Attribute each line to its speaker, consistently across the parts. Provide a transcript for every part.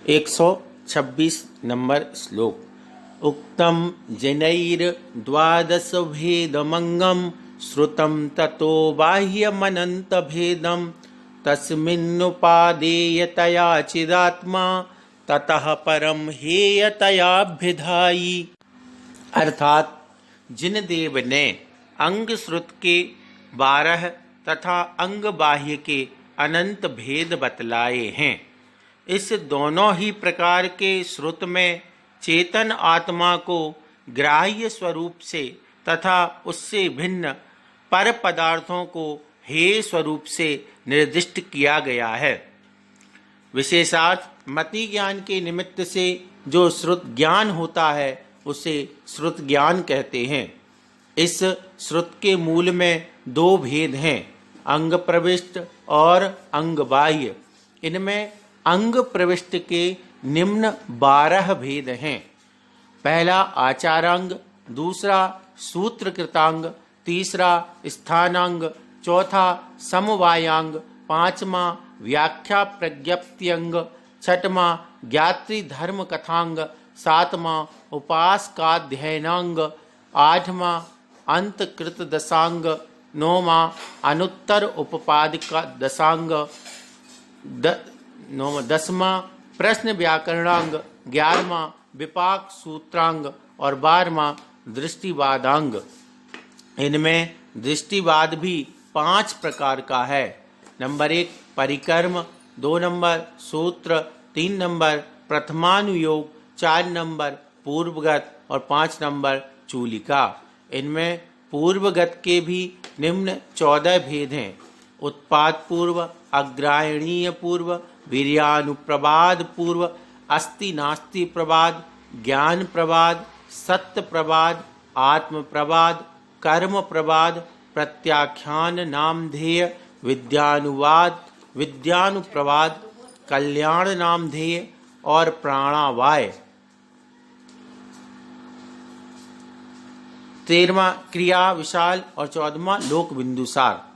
Speaker 1: 126 number श्लोक। उक्तं जैनैर्द्वादश भेदमङ्गं श्रुतं ततो बाह्यमनन्तभेदं तस्मिन्नुपादेयतया चिदात्मा ततः परम हेयतयाभ्युधायि। अर्थात जिन देव ने अंग श्रुत के 12 तथा अंग बाह्य के अनंत भेद बतलाए हैं, इस दोनों ही प्रकार के श्रुत में चेतन आत्मा को ग्राह्य स्वरूप से तथा उससे भिन्न पर पदार्थों को हेय स्वरूप से निर्दिष्ट किया गया है। विशेषार्थ मति ज्ञान के निमित्त से जो श्रुत ज्ञान होता है उसे श्रुत ज्ञान कहते हैं। इस श्रुत के मूल में 2 भेद हैं, अंग प्रविष्ट और अंग बाह्य। इनमें अंग प्रविष्ट के निम्न 12 भेद हैं। पहला आचारांग, दूसरा सूत्रकृतांग, तीसरा स्थानांग, चौथा समवायांग, पांचवा व्याख्या प्रज्ञप्त्यंग, छठवां ज्ञात्री धर्म कथांग, सातवां उपासकाध्ययनांग, आठवां अंतकृत दशांग, नौवां अनुत्तर उपपादिका दशांग, दसवां प्रश्न व्याकरणांग, 11वां विपाक सूत्रांग और 12वां दृष्टिवादांग। इनमें दृष्टिवाद भी 5 प्रकार का है। नंबर 1 परिकर्म, 2 नंबर सूत्र, 3 नंबर प्रथमानुयोग, 4 नंबर पूर्वगत और 5 नंबर चूलिका। इनमें पूर्वगत के भी निम्न 14 भेद हैं। उत्पाद पूर्व, अग्रायणीय पूर्व, वीर्यानुप्रबाद पूर्व, अस्ति नास्ति प्रबाद, ज्ञान प्रबाद, सत्य प्रबाद, आत्म प्रबाद, कर्म प्रबाद, प्रत्याख्यान नामधेय, विद्यानुवाद, विद्यानुप्रवाद, कल्याण नामधेय और प्राणावाय। 13वां क्रिया विशाल और 14वां लोक बिंदुसार।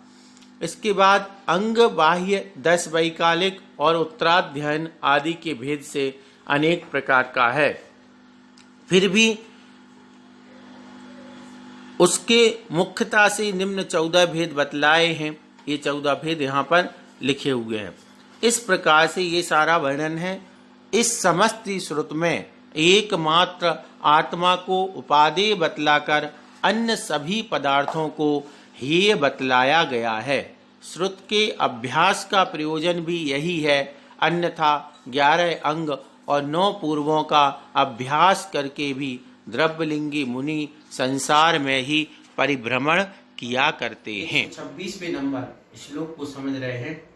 Speaker 1: इसके बाद अंग बाह्य 10 वैकालिक और उत्तराध्ययन आदि के भेद से अनेक प्रकार का है। फिर भी उसके मुख्यता से निम्न 14 भेद बतलाए हैं। ये 14 भेद यहाँ पर लिखे हुए हैं। इस प्रकार से ये सारा वर्णन है। इस समस्त श्रुत में एकमात्र आत्मा को उपादेय बतलाकर अन्य सभी पदार्थों को हेय बतलाया गया है। श्रुत के अभ्यास का प्रयोजन भी यही है, अन्यथा 11 अंग और 9 पूर्वों का अभ्यास करके भी द्रव्यलिंगी मुनि संसार में ही परिभ्रमण किया करते हैं। 26वें नंबर श्लोक को समझ रहे हैं।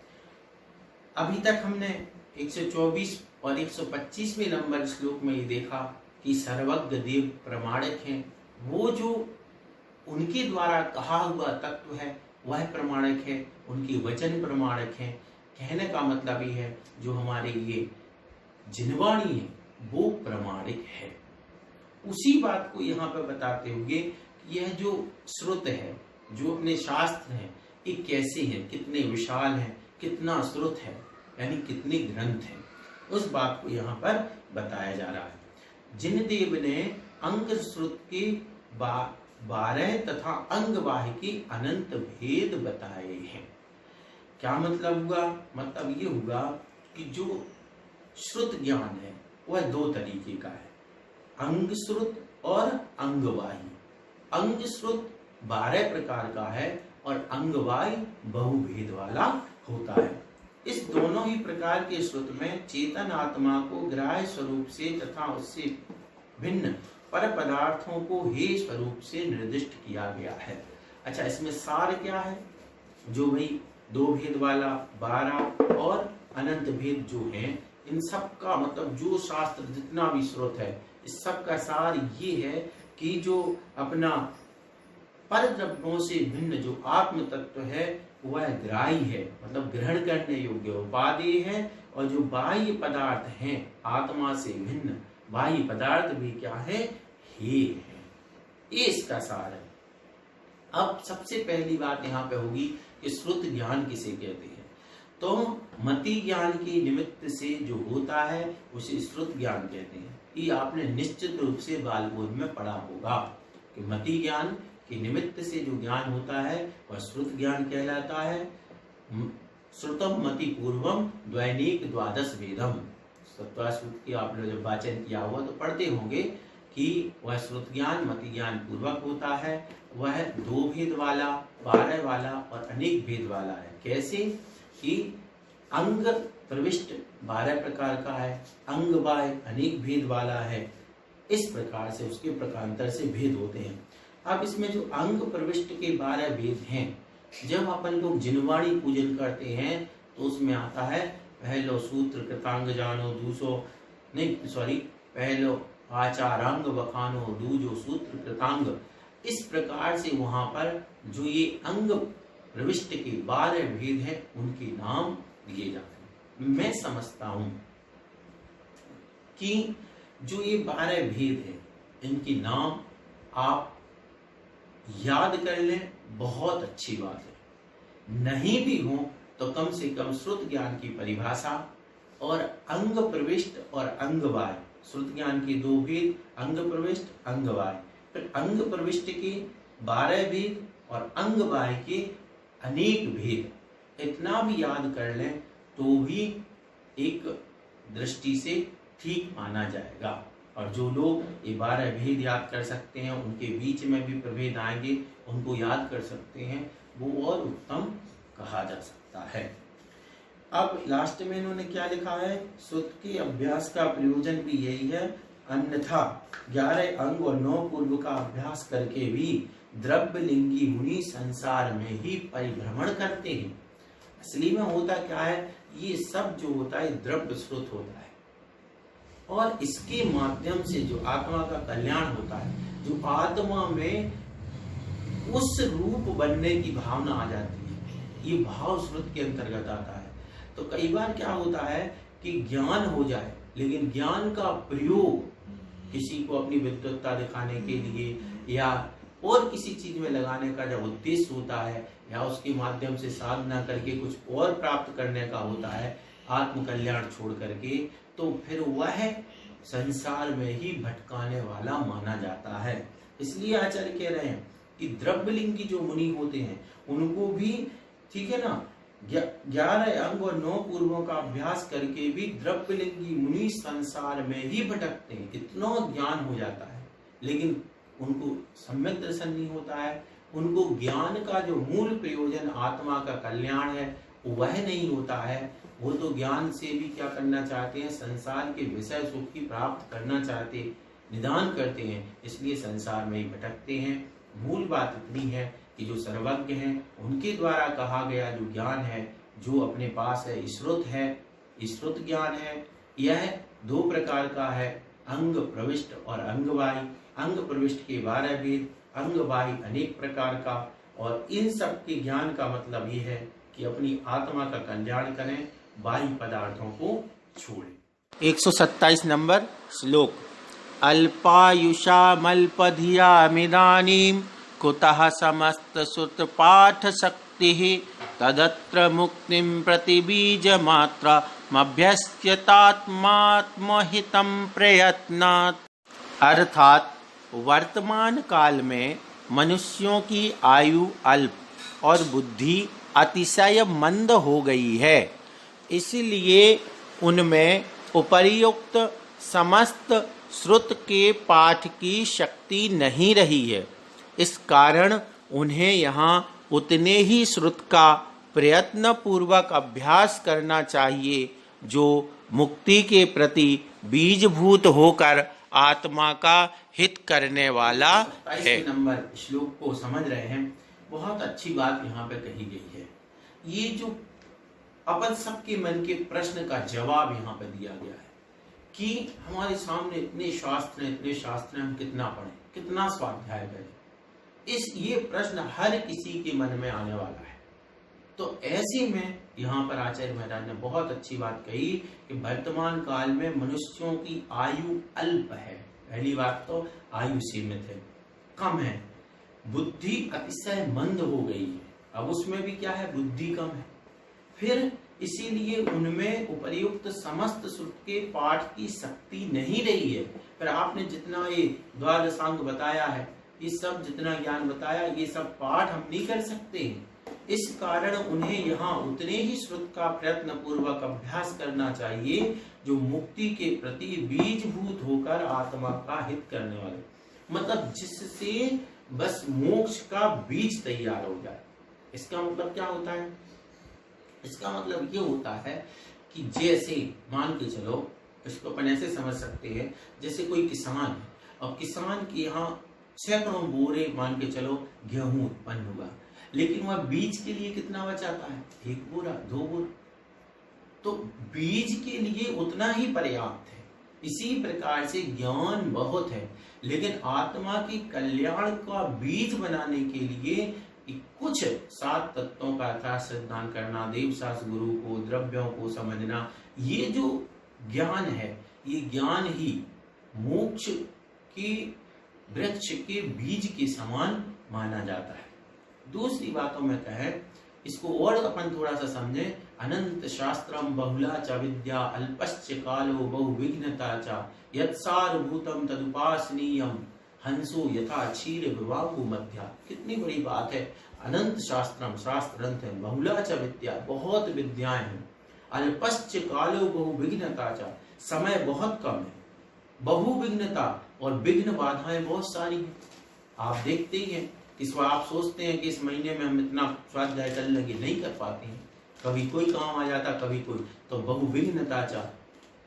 Speaker 1: अभी तक हमने 124 और 125वें नंबर श्लोक में ये देखा कि सर्वज्ञ देव प्रमाणिक हैं। वो जो उनके द्वारा कहा हुआ तत्व है वह प्रमाणिक है, उनके वचन प्रमाणिक हैं। कहने का मतलब ही है जो हमारे ये जिनवाणी है वो प्रमाणिक है। उसी बात को यहाँ पर बताते हुए यह जो श्रुत है, जो अपने शास्त्र हैं, ये कैसे हैं, कितने विशाल हैं, कितना श्रुत है, यानी कितने ग्रंथ हैं, उस बात को यहाँ पर बताया जा रहा है। जिन देव ने अंग श्रुत के 12 तथा अंग बाह्य के अनंत भेद बताए हैं। क्या मतलब हुआ? मतलब ये हुआ कि जो श्रुत ज्ञान है वह 2 तरीके का है, अंग श्रुत और अंग बाह्य। अंग श्रुत 12 प्रकार का है और अंग बाह्य बहुभेद वाला होता है। इस दोनों ही प्रकार के श्रुत में चेतन आत्मा को ग्राह्य स्वरूप से तथा उससे भिन्न पर पदार्थों को हेय स्वरूप से निर्दिष्ट किया गया है। अच्छा, इसमें सार क्या है? जो भाई 2 भेद वाला 12 और अनंत भेद जो हैं, इन सब का मतलब जो शास्त्र जितना भी स्रोत है, इस सब का सार ये है कि जो अपना पर द्रव्यों से भिन्न जो आत्म तत्व है वह ग्राही है, मतलब ग्रहण करने योग्य उपादेय है। और जो बाह्य पदार्थ हैं आत्मा से भिन्न बाह्य पदार्थ भी क्या है? हेय है। ये इसका सार है। अब सबसे पहली बात यहाँ पे होगी कि श्रुत ज्ञान किसे कहते हैं। तो मति ज्ञान के निमित्त से जो होता है उसे श्रुत ज्ञान कहते हैं। ये आपने निश्चित रूप से बालबोध में पढ़ा होगा कि मति ज्ञान के निमित्त से जो ज्ञान होता है वह श्रुत ज्ञान कहलाता है। श्रुतम मति पूर्वम द्वैनिक द्वादश वेदम, सत्वाश्रुत की आपने जब वाचन किया हुआ तो पढ़ते होंगे कि वह श्रुत ज्ञान मति ज्ञान पूर्वक होता है। वह 2 भेद वाला, 12 वाला और अनेक भेद वाला है। कैसे कि अंग प्रविष्ट 12 प्रकार का है, अंग बाह्य अनेक भेद वाला है। इस प्रकार से उसके प्रकारांतर से भेद होते हैं। अब इसमें जो अंग प्रविष्ट के 12 भेद हैं, जब अपन लोग जिनवाणी पूजन करते हैं तो उसमें आता है पहलो सूत्र कृतांग जानो पहलो आचारांग बखानो दूजो सूत्र कृतांग। इस प्रकार से वहां पर जो ये अंग प्रविष्ट के 12 भेद हैं उनके नाम दिए जाते हैं। मैं समझता हूं कि जो ये 12 भेद हैं इनके नाम आप याद कर लें, बहुत अच्छी बात है। नहीं भी हो तो कम से कम श्रुत ज्ञान की परिभाषा और अंग प्रविष्ट और अंग बाह्य, श्रुत ज्ञान के 2 भेद अंग प्रविष्ट अंग बाह्य, फिर अंग प्रविष्ट के 12 भेद और अंग बाह्य के अनेक भेद, इतना भी याद कर लें तो भी एक दृष्टि से ठीक माना जाएगा। और जो लोग ये 12 भेद याद कर सकते हैं, उनके बीच में भी प्रभेद आएंगे, उनको याद कर सकते हैं, वो और उत्तम कहा जा सकता है। अब लास्ट में इन्होंने क्या लिखा है, श्रुत के अभ्यास का प्रयोजन भी यही है, अन्यथा 11 अंग और 9 पूर्व का अभ्यास करके भी द्रव्यलिंगी मुनि संसार में ही परिभ्रमण करते हैं। असली में होता क्या है, ये सब जो होता है द्रव्य श्रुत होता है और इसके माध्यम से जो आत्मा का कल्याण होता है, जो आत्मा में उस रूप बनने की भावना आ जाती है, ये भाव श्रुत के अंतर्गत आता है। तो कई बार क्या होता है कि ज्ञान हो जाए लेकिन ज्ञान का प्रयोग किसी को अपनी विद्वत्ता दिखाने के लिए या और किसी चीज में लगाने का जब उद्देश्य होता है या उसके माध्यम से साधना करके कुछ और प्राप्त करने का होता है, आत्म कल्याण छोड़ करके, तो फिर वह संसार में ही भटकाने वाला माना जाता है। इसलिए आचार्य कह रहे हैं कि द्रव्यलिंगी जो मुनि होते हैं उनको भी, ठीक है ना, 11 अंग और 9 पूर्वों का अभ्यास करके भी द्रव्यलिंगी मुनि संसार में ही भटकते हैं। इतना ज्ञान हो जाता है लेकिन उनको सम्यक दर्शन नहीं होता है, उनको ज्ञान का जो मूल प्रयोजन आत्मा का कल्याण है वह नहीं होता है। वो तो ज्ञान से भी क्या करना चाहते हैं, संसार के विषय सुख की प्राप्त करना चाहते, निदान करते हैं, इसलिए संसार में ही भटकते हैं। मूल बात इतनी है कि जो सर्वज्ञ हैं उनके द्वारा कहा गया जो ज्ञान है, जो अपने पास है, श्रुत है, श्रुत ज्ञान है, यह 2 प्रकार का है, अंग प्रविष्ट और अंग बाह्य। अंग प्रविष्ट के 12 भेद, अंग बाह्य अनेक प्रकार का। और इन सब के ज्ञान का मतलब ये है कि अपनी आत्मा का कल्याण करें, बाह्य पदार्थों को छोड़ें। 127 नंबर श्लोक। अल्पायुषामल्पधियामिदानीं कुतः समस्त सुत पाठ शक्तिः तदत्र मुक्तिं प्रति बीजमात्रा मभ्यस्यतात्मात्महितं प्रयत्नात्। अर्थात वर्तमान काल में मनुष्यों की आयु अल्प और बुद्धि अतिशय मंद हो गई है, इसलिए उनमें उपर्युक्त समस्त श्रुत के पाठ की शक्ति नहीं रही है। इस कारण उन्हें यहाँ उतने ही श्रुत का प्रयत्न पूर्वक अभ्यास करना चाहिए जो मुक्ति के प्रति बीजभूत होकर आत्मा का हित करने वाला है। नंबर श्लोक को समझ रहे हैं, बहुत अच्छी बात यहाँ पे कही गई है। ये जो अपन सबके मन के प्रश्न का जवाब यहाँ पे दिया गया है कि हमारे सामने इतने शास्त्र हैं, हम कितना पढ़ें, कितना स्वाध्याय करें, ये प्रश्न हर किसी के मन में आने वाला है। तो ऐसे में यहाँ पर आचार्य महाराज ने बहुत अच्छी बात कही कि वर्तमान काल में मनुष्यों की आयु अल्प है। पहली बात तो आयु सीमित है, कम है, बुद्धि अतिशय मंद हो गई है। अब उसमें भी क्या है, बुद्धि कम है। फिर इसीलिए उनमें उपर्युक्त समस्त श्रुति के पाठ की शक्ति नहीं रही है। पर आपने जितना ये द्वादशांग बताया है, ये सब जितना ज्ञान बताया, ये सब पाठ हम नहीं कर सकते हैं। इस कारण उन्हें यहाँ उतने ही श्रुत का प्रयत्न पूर्वक अभ्यास करना चाहिए जो मुक्ति के प्रति बीजभूत होकर आत्मा का हित करने वाले, मतलब जिससे बस मोक्ष का बीज तैयार हो जाए। इसका मतलब क्या होता है? इसका मतलब ये होता है कि जैसे मान के चलो, इसको अपन ऐसे समझ सकते हैं, जैसे कोई किसान है और किसान के यहाँ सैकड़ों बोरे मान के चलो गेहूं उत्पन्न हुआ, लेकिन वह बीज के लिए कितना बचाता है? 1 बोरा 2 बोरा। तो बीज के लिए उतना ही पर्याप्त है। इसी प्रकार से ज्ञान बहुत है, लेकिन आत्मा के कल्याण का बीज बनाने के लिए कुछ 7 तत्वों का यथार्थ सिद्धांत करना, देव शास्त्र गुरु को, द्रव्यों को समझना, ये जो ज्ञान है, ये ज्ञान ही मोक्ष के वृक्ष के बीज के समान माना जाता है। दूसरी बातों में कहे, इसको और अपन थोड़ा सा समझे, अनंत शास्त्रम बहुला च विद्या अल्पश्च कालो बहुविघ्नता च यत्सारभूतम तदुपासनीयम हंसो यथा क्षीर विवाहु मध्या। कितनी बड़ी बात है। अनंत शास्त्रम, शास्त्र ग्रंथ है, बहुला च विद्या, बहुत विद्याएं हैं, अल्पश्च कालो बहुविघ्नता च, समय बहुत कम है, बहुविघ्नता, और विघ्न बाधाएं बहुत सारी हैं। आप देखते ही हैं, इस बार आप सोचते हैं कि इस महीने में हम इतना स्वाध्याय कर लेंगे, नहीं कर पाते हैं, कभी कोई काम आ जाता, कभी कोई, तो बहुविघ्नता च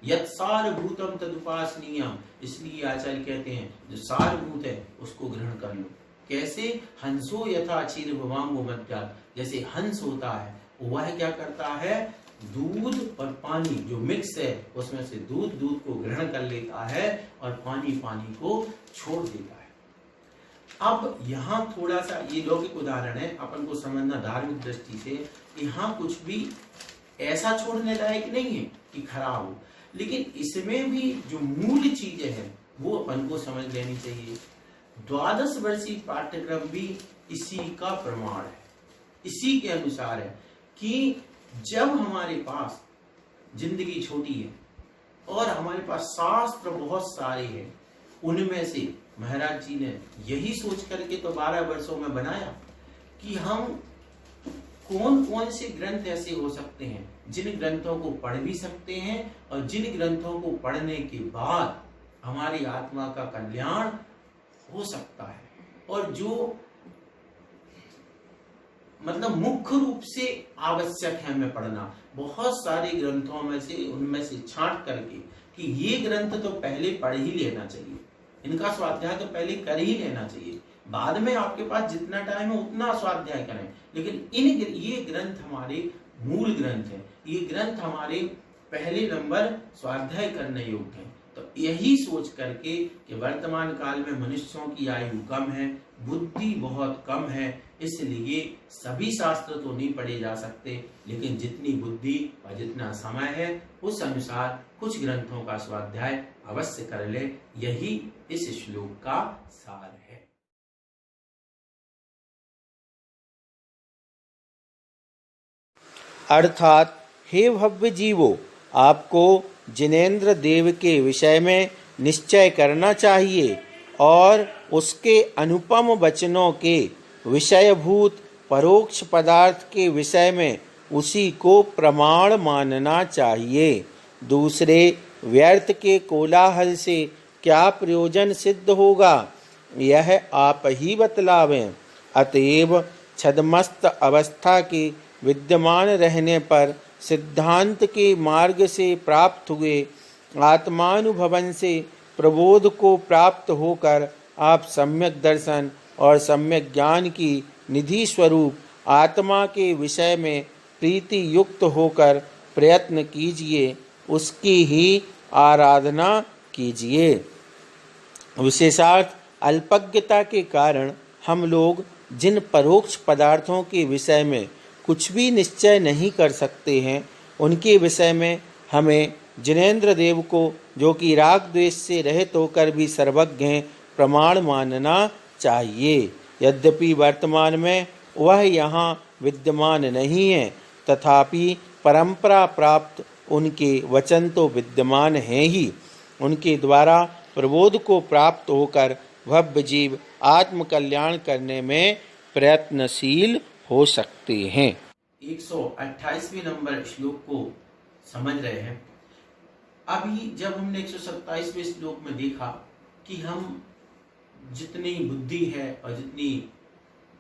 Speaker 1: यत् सारभूतम तदुपासनीयम। इसलिए आचार्य कहते हैं जो सारभूत है उसको ग्रहण कर लो। कैसे? हंसो यथा क्षीर भवांगो मध्या, जैसे हंस होता है वह क्या करता है, दूध और पानी जो मिक्स है उसमें से दूध को ग्रहण कर लेता है और पानी को छोड़ देता है। अब यहाँ थोड़ा सा ये लौकिक उदाहरण है, अपन को समझना धार्मिक दृष्टि से, यहाँ कुछ भी ऐसा छोड़ने लायक नहीं है कि खराब हो, लेकिन इसमें भी जो मूल चीजें हैं वो अपन को समझ लेनी चाहिए। 12 वर्षीय पाठ्यक्रम भी इसी का प्रमाण है, इसी के अनुसार है कि जब हमारे पास जिंदगी छोटी है और हमारे पास शास्त्र बहुत सारे हैं, उनमें से महाराज जी ने यही सोच करके तो 12 वर्षों में बनाया कि हम कौन कौन से ग्रंथ ऐसे हो सकते हैं जिन ग्रंथों को पढ़ भी सकते हैं और जिन ग्रंथों को पढ़ने के बाद हमारी आत्मा का कल्याण हो सकता है, और जो मतलब मुख्य रूप से आवश्यक है हमें पढ़ना। बहुत सारे ग्रंथों में से उनमें से छांट करके कि ये ग्रंथ तो पहले पढ़ ही लेना चाहिए, इनका स्वाध्याय तो पहले कर ही लेना चाहिए, बाद में आपके पास जितना टाइम है उतना स्वाध्याय करें, लेकिन ये ग्रंथ हमारे मूल ग्रंथ है, ये ग्रंथ हमारे पहले नंबर स्वाध्याय करने योग्य है। तो यही सोच करके कि वर्तमान काल में मनुष्यों की आयु कम है, बुद्धि बहुत कम है, इसलिए सभी शास्त्र तो नहीं पढ़े जा सकते, लेकिन जितनी बुद्धि और जितना समय है उस अनुसार कुछ ग्रंथों का स्वाध्याय अवश्य कर ले। यही इस श्लोक का सार है।
Speaker 2: अर्थात हे भव्य जीवो, आपको जिनेंद्र देव के विषय में निश्चय करना चाहिए और उसके अनुपम वचनों के विषयभूत परोक्ष पदार्थ के विषय में उसी को प्रमाण मानना चाहिए। दूसरे व्यर्थ के कोलाहल से क्या प्रयोजन सिद्ध होगा, यह आप ही बतलावें। अतएव छद्मस्त अवस्था के विद्यमान रहने पर सिद्धांत के मार्ग से प्राप्त हुए आत्मानुभवन से प्रबोध को प्राप्त होकर आप सम्यक दर्शन और सम्यक ज्ञान की निधि स्वरूप आत्मा के विषय में प्रीति युक्त होकर प्रयत्न कीजिए, उसकी ही आराधना कीजिए। विशेषार्थ अल्पज्ञता के कारण हम लोग जिन परोक्ष पदार्थों के विषय में कुछ भी निश्चय नहीं कर सकते हैं, उनके विषय में हमें जिनेंद्र देव को, जो कि राग द्वेष से रहित होकर भी सर्वज्ञ हैं, प्रमाण मानना चाहिए। यद्यपि वर्तमान में वह यहाँ विद्यमान नहीं है, तथापि परंपरा प्राप्त उनके वचन तो विद्यमान हैं ही, उनके द्वारा प्रबोध को प्राप्त होकर भव्य जीव आत्म कल्याण करने में प्रयत्नशील हो सकते हैं।
Speaker 1: 128वें नंबर श्लोक को समझ रहे हैं। अभी जब हमने 127वें श्लोक में देखा कि हम जितनी बुद्धि है और जितनी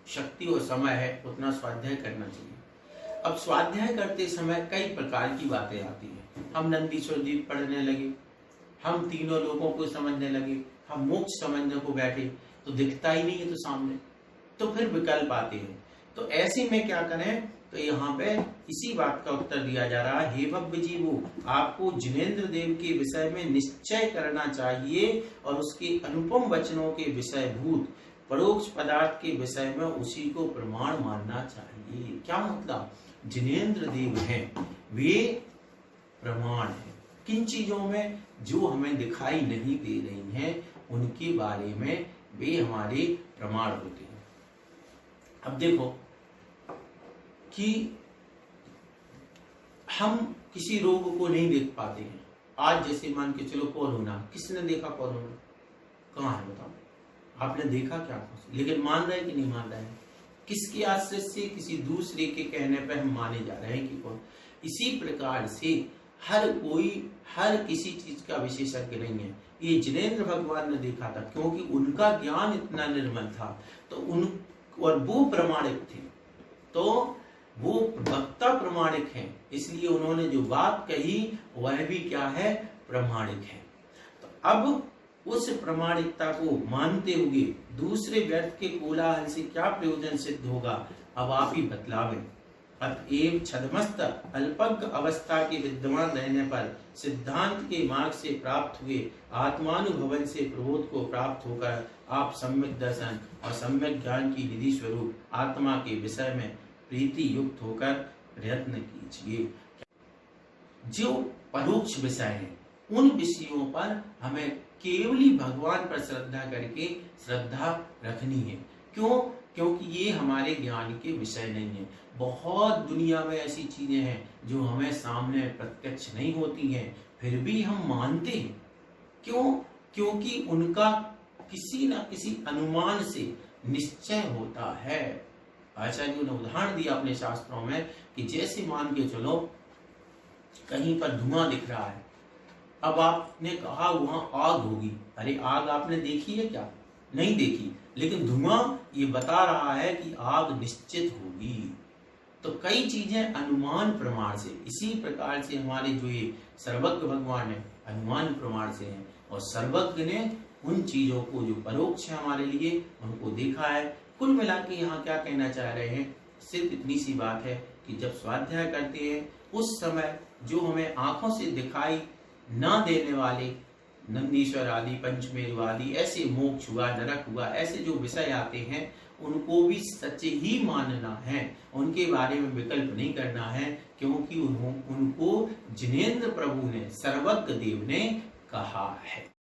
Speaker 1: शक्ति और समय है उतना स्वाध्याय करना चाहिए। अब स्वाध्याय करते समय कई प्रकार की बातें आती हैं। हम नंदीश्वर दीप पढ़ने लगे, हम तीनों लोगों को समझने लगे, हम मोक्ष समझने को बैठे तो दिखता ही नहीं है तो सामने, तो फिर विकल्प आते हैं। तो ऐसे में क्या करें, तो यहाँ पे इसी बात का उत्तर दिया जा रहा है, हे भव्य जीवो, आपको जिनेंद्र देव के विषय में निश्चय करना चाहिए और उसके अनुपम वचनों के विषयभूत परोक्ष पदार्थ के विषय में उसी को प्रमाण मानना चाहिए। क्या मतलब, जिनेंद्र देव हैं वे प्रमाण हैं। किन चीजों में, जो हमें दिखाई नहीं दे रही हैं उनके बारे में वे हमारे प्रमाण होते हैं। अब देखो कि हम किसी रोग को नहीं देख पाते हैं। आज जैसे मान के चलो कोरोना, किसने देखा कोरोना, कहाँ है बताओ, आपने देखा क्या? लेकिन मान रहे कि नहीं मान रहे हैं? किसके आश्रय से, किसी दूसरे के कहने पर हम माने जा रहे हैं कि कौन। इसी प्रकार से हर कोई हर किसी चीज का विशेषज्ञ नहीं है। ये जिनेंद्र भगवान ने देखा था क्योंकि उनका ज्ञान इतना निर्मल था, तो उन और वो प्रमाणिक थे, तो वो वक्ता प्रमाणिक हैं, इसलिए उन्होंने जो बात कही वह भी क्या है, प्रमाणिक है। तो अब उस प्रमाणिकता को मानते हुए दूसरे व्यर्थ के कोलाहल से क्या प्रयोजन सिद्ध होगा, अब आप ही बतलावें। अतएव छदमस्त अल्पज्ञ अवस्था के विद्यमान रहने पर सिद्धांत के मार्ग से प्राप्त हुए आत्मानुभवन से प्रबोध को प्राप्त होकर आप सम्यक दर्शन और सम्यक ज्ञान की निधि स्वरूप आत्मा के विषय में प्रीति युक्त होकर प्रयत्न कीजिए। जो परोक्ष विषय है उन विषयों पर हमें केवली भगवान पर श्रद्धा करके श्रद्धा रखनी है। क्यों? क्योंकि ये हमारे ज्ञान के विषय नहीं है। बहुत दुनिया में ऐसी चीजें हैं जो हमें सामने प्रत्यक्ष नहीं होती हैं, फिर भी हम मानते हैं। क्यों? क्योंकि उनका किसी न किसी अनुमान से निश्चय होता है। आचार्यों ने उदाहरण दिया अपने शास्त्रों में कि जैसे मान के चलो कहीं पर धुआं दिख रहा है, अब आपने कहा वहां आग होगी, अरे आग आपने देखी है क्या? नहीं देखी, लेकिन धुआं ये बता रहा है कि आग निश्चित होगी। तो कई चीजें अनुमान प्रमाण से, इसी प्रकार से हमारे जो ये सर्वज्ञ भगवान है अनुमान प्रमाण से हैं, और सर्वज्ञ ने उन चीजों को जो परोक्ष है हमारे लिए उनको देखा है। कुल मिला के यहाँ क्या कहना चाह रहे हैं, सिर्फ इतनी सी बात है कि जब स्वाध्याय करते हैं उस समय जो हमें आंखों से दिखाई ना देने वाले नंदीश्वर आदि, पंचमेरु आदि, ऐसे मोक्ष हुआ, नरक हुआ, ऐसे जो विषय आते हैं उनको भी सच ही मानना है, उनके बारे में विकल्प नहीं करना है, क्योंकि उनको जिनेंद्र प्रभु ने, सर्वज्ञ देव ने कहा है।